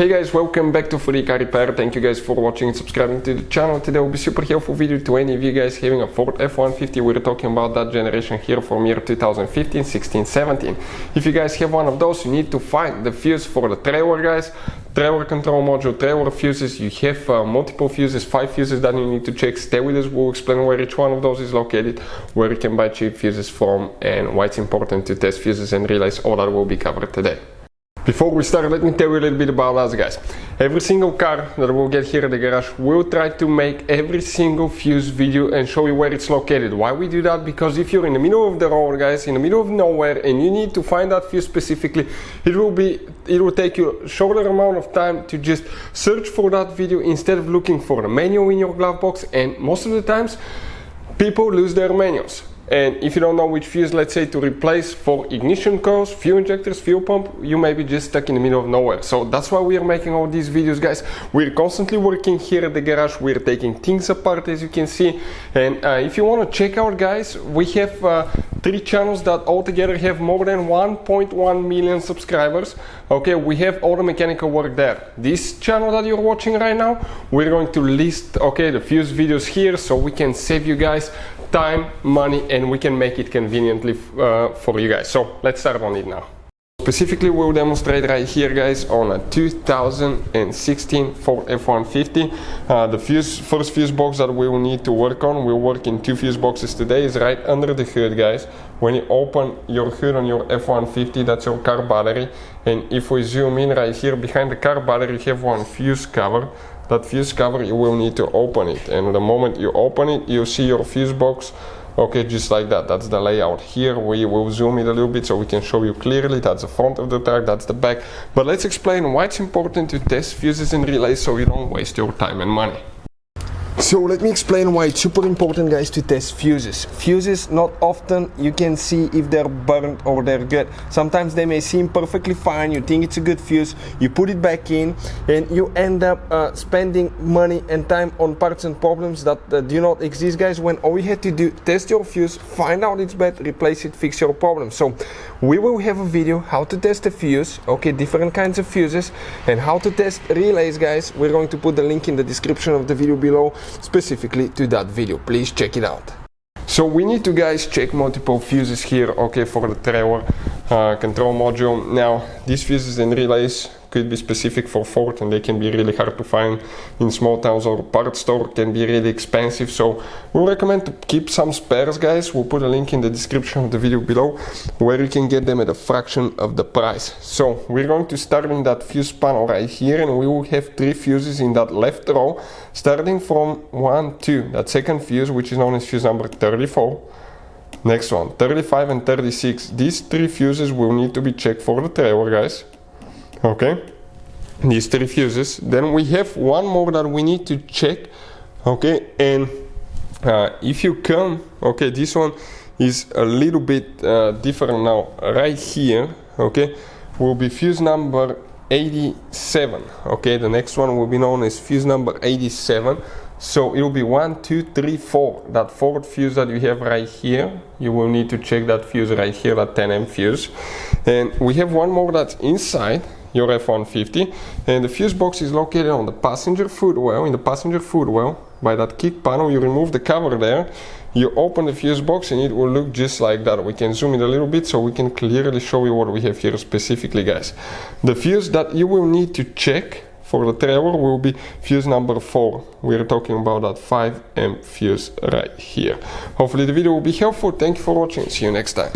Hey guys, welcome back to Ford Car Repair. Thank you guys for watching and subscribing to the channel. Today will be super helpful video to any of you guys having a Ford F-150. We're talking about that generation here from year 2015, 16, 17. If you guys have one of those, you need to find the fuse for the trailer, guys. Trailer control module, trailer fuses. You have multiple fuses, 5 fuses that you need to check. Stay with us, we'll explain where each one of those is located, where you can buy cheap fuses from, and why it's important to test fuses and relays. All that will be covered today. Before we start, let me tell you a little bit about us, guys. Every single car that we'll get here at the garage, we'll try to make every single fuse video and show you where it's located. Why we do that? Because if you're in the middle of the road, guys, in the middle of nowhere, and you need to find that fuse specifically, it will take you a shorter amount of time to just search for that video instead of looking for the manual in your glove box. And most of the times, people lose their manuals. And if you don't know which fuse, let's say, to replace for ignition coils, fuel injectors, fuel pump, you may be just stuck in the middle of nowhere. So that's why we are making all these videos, guys. We're constantly working here at the garage. We're taking things apart, as you can see. And if you want to check out, guys, we have 3 channels that altogether have more than 1.1 million subscribers. Okay, we have all the mechanical work there. This channel that you're watching right now, we're going to list, okay, the fuse videos here so we can save you guys time, money, and we can make it conveniently for you guys. So let's start on it now. Specifically, we'll demonstrate right here, guys, on a 2016 Ford F-150. The first fuse box that we will need to work on, we'll work in 2 fuse boxes today, is right under the hood, guys. When you open your hood on your F-150, that's your car battery. And if we zoom in right here, behind the car battery, you have one fuse cover. That fuse cover, you will need to open it. And the moment you open it, you'll see your fuse box. Okay, just like that. That's the layout here. We will zoom it a little bit so we can show you clearly. That's the front of the truck, that's the back. But let's explain why it's important to test fuses and relays so you don't waste your time and money. So let me explain why it's super important, guys, to test fuses. Fuses, not often you can see if they're burnt or they're good. Sometimes they may seem perfectly fine, you think it's a good fuse, you put it back in, and you end up spending money and time on parts and problems that do not exist, guys, when all you had to do, test your fuse, find out it's bad, replace it, fix your problem. So we will have a video how to test a fuse, okay, different kinds of fuses, and how to test relays, guys. We're going to put the link in the description of the video below, specifically to that video. Please check it out. So we need to, guys, check multiple fuses here, okay, for the trailer control module. Now, these fuses and relays could be specific for Ford, and they can be really hard to find in small towns, or parts store can be really expensive. So we recommend to keep some spares, guys. We'll put a link in the description of the video below where you can get them at a fraction of the price. So we're going to start in that fuse panel right here, and we will have 3 fuses in that left row, starting from 1, 2, that second fuse, which is known as fuse number 34. Next one, 35 and 36. These 3 fuses will need to be checked for the trailer, guys. Okay, these 3 fuses. Then we have one more that we need to check, okay, and if you come, okay, this one is a little bit different now. Right here, okay, will be fuse number 87. Okay, the next one will be known as fuse number 87. So it will be 1, 2, 3, 4. That 4th fuse that you have right here, you will need to check that fuse right here, that 10M fuse. And we have one more that's inside your F-150, and the fuse box is located on the passenger footwell. In the passenger footwell, by that kick panel, you remove the cover there, you open the fuse box, and it will look just like that. We can zoom in a little bit so we can clearly show you what we have here specifically, guys. The fuse that you will need to check for the trailer will be fuse number 4. We're talking about that 5M fuse right here. Hopefully the video will be helpful. Thank you for watching. See you next time.